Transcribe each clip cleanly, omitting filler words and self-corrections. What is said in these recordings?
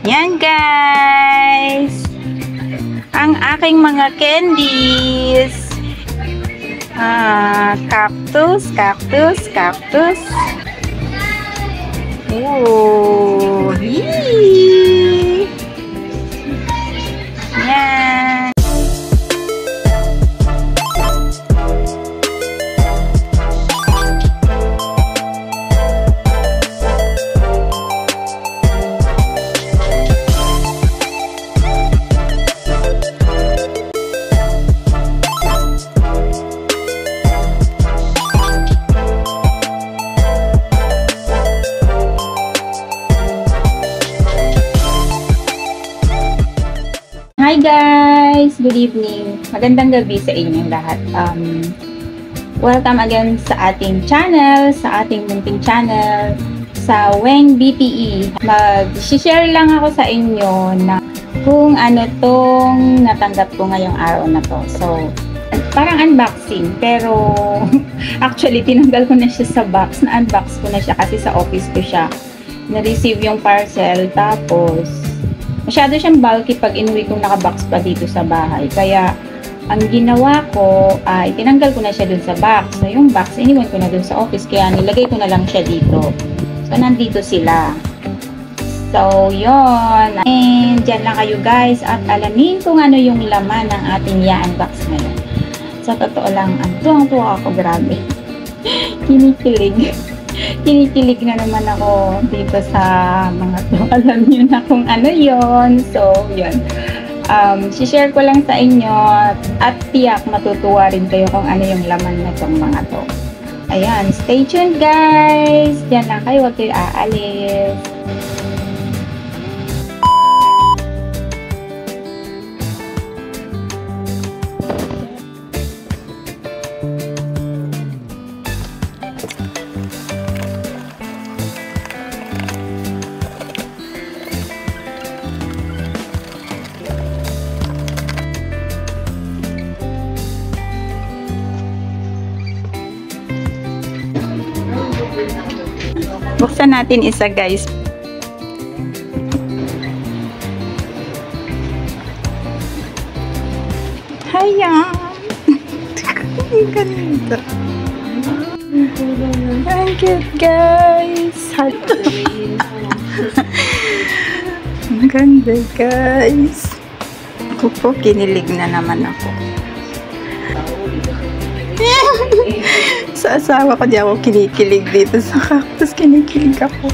Yan guys, ang aking mga candies. Cactus. Oh, yee! Yan. Hi guys! Good evening. Magandang gabi sa inyong lahat. Welcome again sa ating channel, sa ating munting channel, sa Weng BTE. Mag-share lang ako sa inyo na kung ano tong natanggap ko ngayong araw na to. So, parang unboxing, pero actually tinanggal ko na siya sa box. Na-unbox ko na siya kasi sa office ko siya. Na-receive yung parcel, tapos masyado siyang bulky pag inuwi kong nakabox pa dito sa bahay. Kaya, ang ginawa ko, itinanggal ko na siya dun sa box. So, yung box, iniwan ko na dun sa office. Kaya, nilagay ko na lang siya dito. So, nandito sila. So, yun. And, dyan lang kayo guys. At alamin kung ano yung laman ng ating i-unbox ngayon. Sa totoo lang, ang tuwang-tuwa ako. Grabe. Kinikilig. Kinikilig na naman ako dito sa mga to. Alam niyo na kung ano yon. So, yun. Share ko lang sa inyo at tiyak matutuwa rin kayo kung ano yung laman na tong mga to. Ayan. Stay tuned guys. Diyan lang kayo. Huwag kayo aalis. Buksan natin isa guys. Hayan. Ang ganda. Ang cute guys. Ang ganda guys. Ako po, kinilig na naman ako. Sa asawa ko, di ako kinikilig dito sa cactus. Kinikilig ako.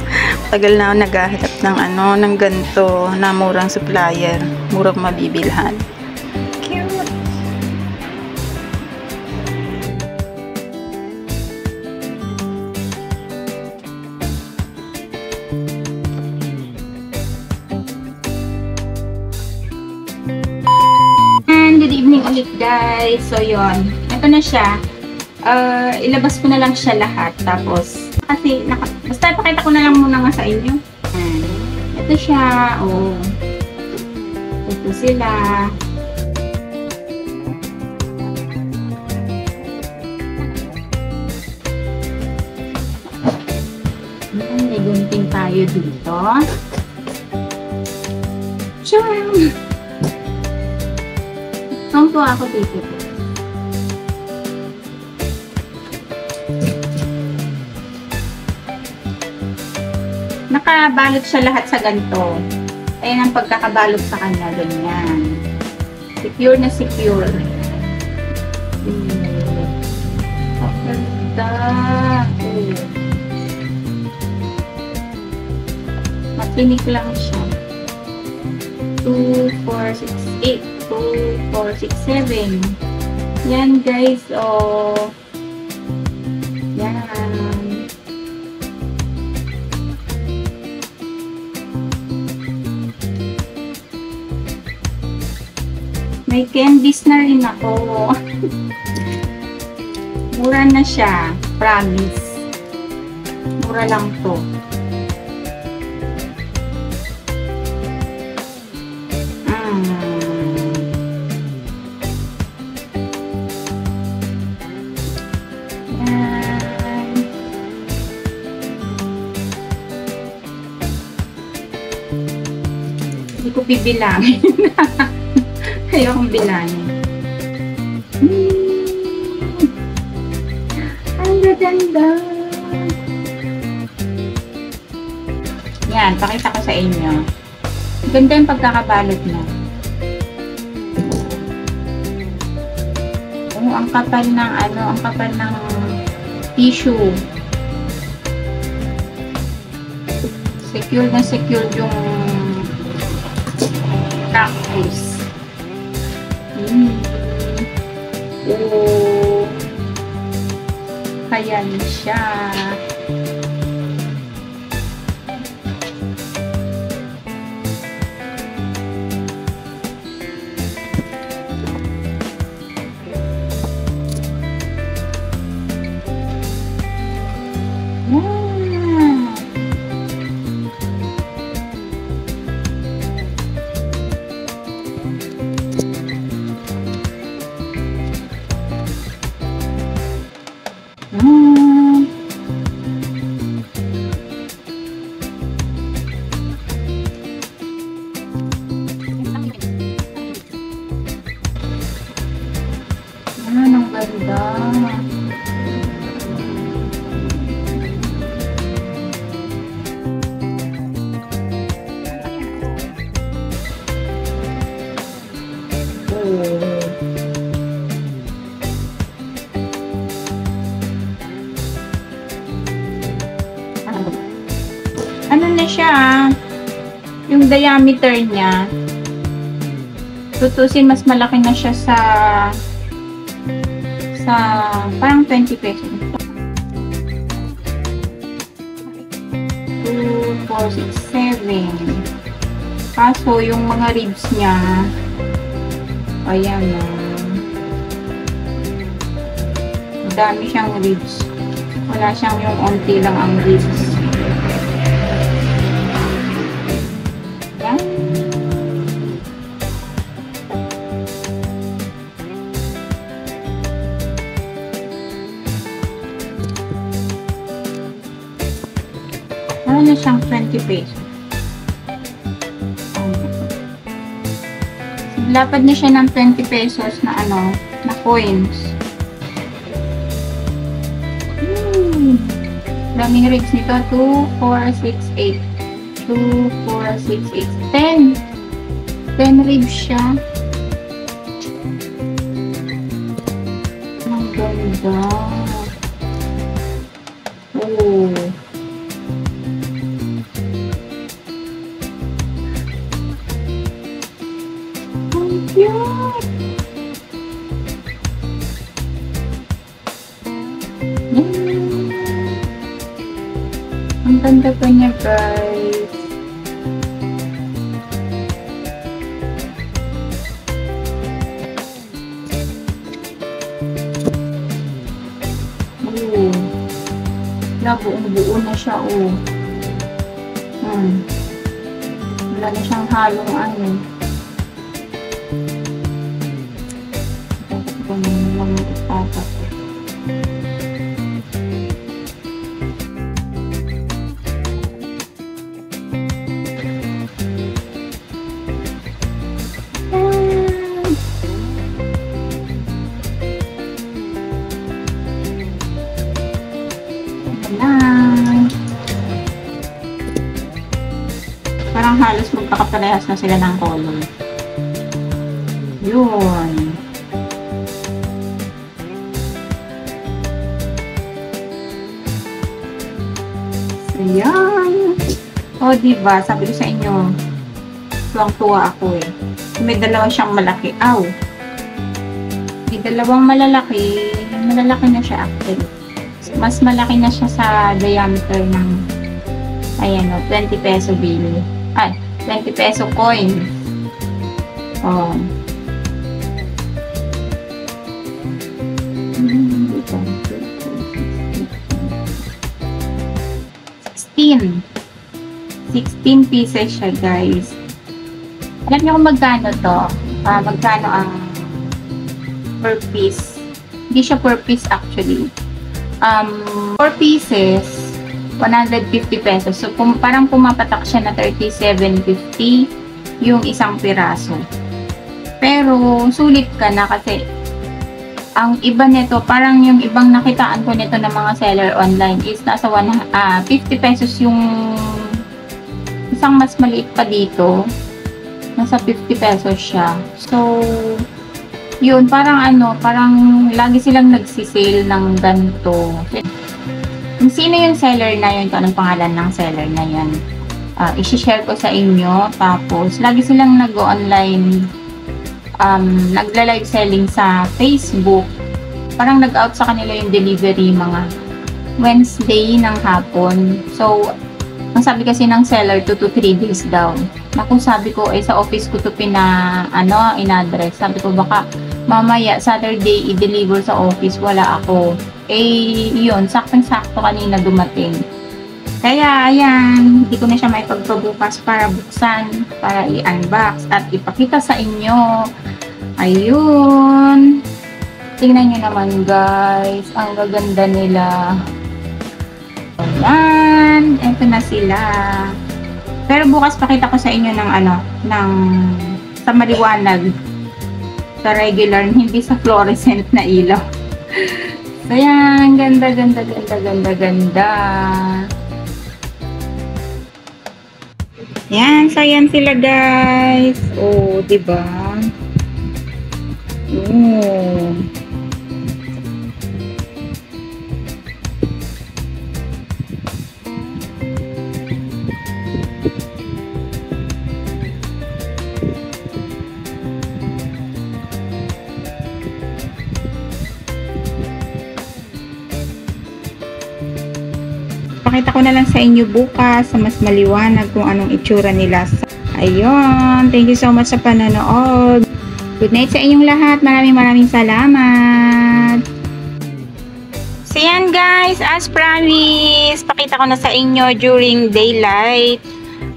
Tagal na ako naghahanap ng ng ganito na murang supplier. Murang mabibilhan. Cute. And good evening ulit guys. So yon, ito na siya. Ilabas ko na lang siya lahat. Tapos, kasi, basta ipakita ko na lang muna nga sa inyo. Ito siya. Oh. Ito sila. May gunting tayo dito. Sure! Tumpo ako dito. Nakabalot siya lahat sa ganito. Ayan ang pagkakabalot sa kanya. Ganyan. Secure na secure. Ang ganda. Matinik lang siya. 2, 4, 6, 8. 2, 4, 6, 7. Yan guys. Oh. Yan. May candies na rin ako. Mura na siya. Promise. Mura lang to. Hindi ko bibilangin. Ayokong bilangin. Ang ganda. Yan, pakita ko sa inyo. Ganda yung pagkakabalot na. Oh, ang kapal ng ang kapal ng tissue. Secure na secure yung cactus. Oh, kaya siya. Ang ganda. Ano na siya, yung diameter niya, tutusin mas malaki na siya sa parang 20 pesos. 2, 4, 6, 7. Kaso, yung mga ribs niya, ayan na. Dami siyang ribs. Wala siyang yung onti lang ang ribs. Ayan. Wala na siyang 20 pesos. Lapad na siya ng 20 pesos na na coins. Daming ribs nito. 2, 4, 6, 8. 2, 4, 6, 8. 10. 10 ribs siya. Ang ganda. Oh. Cute! Ang ganda pa niya, guys. Oh. Buong-buo na siya, oh. Wala na siyang halong parang halos magpakaparehas na sila ng color. Yun. Ayan. O, diba? Sabi ko sa inyo, tuwang-tuwa ako eh. May dalawa siyang malaki. Aw! May dalawang malalaki. Malalaki na siya actually. Mas malaki na siya sa diameter ng ayan o, 20 peso bill. Ay, 20 peso coin. Oh. Dito. 16 pieces siya, guys. Alam niyo kung magkano to? Magkano ang per piece? Hindi siya per piece actually. 4 pieces, 150 pesos. So, parang pumapatak siya na 37.50. yung isang piraso. Pero sulit ka na kasi ang iba nito, parang yung ibang nakitaan ko nito ng mga seller online is nasa 50 pesos yung isang mas maliit pa dito. Nasa 50 pesos siya. So, yun, parang lagi silang nagsisale ng ganito. Sino yung seller na yun? Kung anong pangalan ng seller na yan? I-share ko sa inyo. Tapos, lagi silang nag-online nagla-live selling sa Facebook. Parang nag-out sa kanila yung delivery mga Wednesday ng hapon. So, ang sabi kasi ng seller 2 to 3 days daw. Naku, sabi ko, sa office ko to in-address. Sabi ko, baka mamaya Saturday i-deliver sa office, wala ako. Yun, saktong-sakto kanina dumating. Kaya, ayan, hindi ko na siya may pagpabukas para buksan, para i-unbox at ipakita sa inyo. Ayun. Tingnan nyo naman, guys. Ang gaganda nila. Ayan. Ito na sila. Pero bukas pakita ko sa inyo sa maliwanag. Sa regular, hindi sa fluorescent na ilaw. So, ayan. Ganda. Yan, so yan sila, guys. Oh, 'di ba? Oh. Pakita ko na lang sa inyo bukas sa mas maliwanag kung anong itsura nila. Ayun, thank you so much sa panonood. Good night sa inyong lahat. Maraming salamat. So yan, guys, as promised, pakita ko na sa inyo during daylight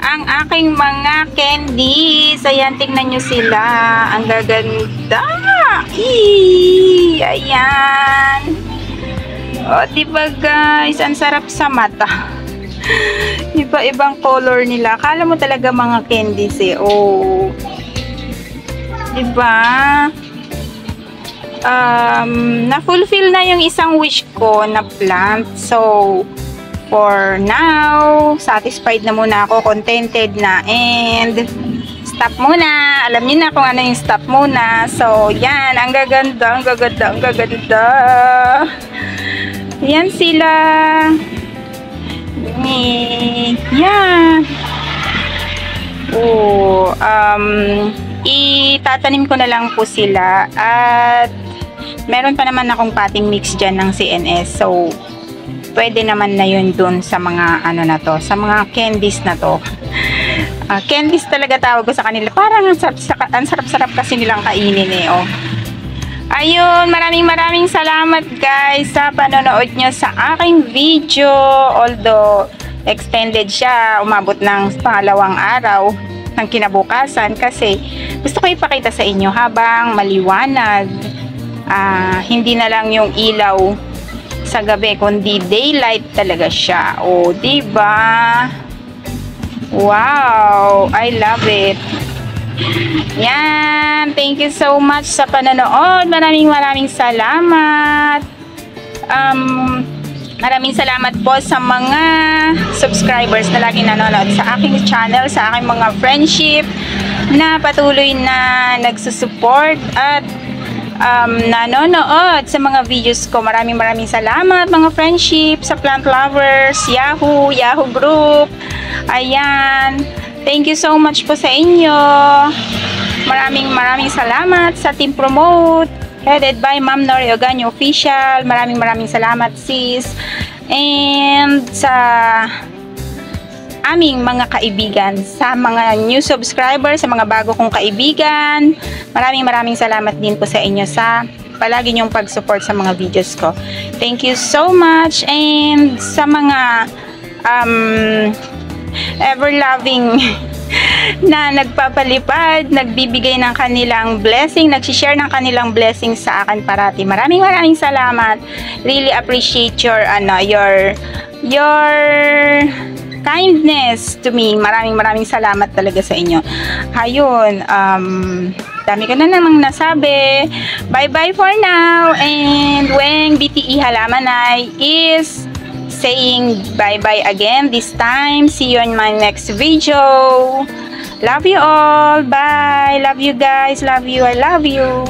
ang aking mga candies. Ayan, tingnan nyo sila. Ang gaganda. Ayan. O, diba, guys? Ang sarap sa mata. Iba-ibang color nila. Akala mo talaga mga candies Oh. Diba? Na-fulfill na yung isang wish ko na plant. So, for now, satisfied na muna ako. Contented na. And, stop muna. Alam niyo na kung ano yung stop muna. So, yan. Ang gaganda. Yan sila. Yan. Oh, itatanim ko na lang po sila at meron pa naman akong potting mix dyan ng CNS. So, pwede naman na yun dun sa mga sa mga candies na to. Candies talaga tawag ko sa kanila. Parang ang sarap-sarap kasi nilang kainin oh. Ayun, maraming salamat, guys, sa panonood nyo sa aking video. Although extended siya, umabot ng pangalawang araw ng kinabukasan kasi gusto ko ipakita sa inyo habang maliwanag. Hindi na lang yung ilaw sa gabi, kundi daylight talaga siya. Oh, diba? Wow, I love it. Yan, thank you so much sa panonood. Maraming salamat. Maraming salamat po sa mga subscribers na lagi nanonood sa aking channel, sa aking mga friendship na patuloy na nagsusupport at nanonood sa mga videos ko. Maraming salamat mga friendship sa plant lovers, Yahoo group. Ayan. Thank you so much po sa inyo. Maraming salamat sa Team Promote headed by Ma'am Nori Oganyo Official. Maraming salamat, sis. And sa aming mga kaibigan, sa mga new subscribers, sa mga bago kong kaibigan, maraming salamat din po sa inyo sa palagi niyong pag-support sa mga videos ko. Thank you so much. And sa mga ever-loving na nagpapalipad, nagbibigay ng kanilang blessing, nagsishare ng kanilang blessing sa akin parati. Maraming salamat. Really appreciate your kindness to me. Maraming salamat talaga sa inyo. Ayun, dami ko na namang nasabi. Bye-bye for now. And Weng BTE Halamanay is saying bye-bye again this time. See you in my next video. Love you all. Bye. Love you guys. Love you. I love you.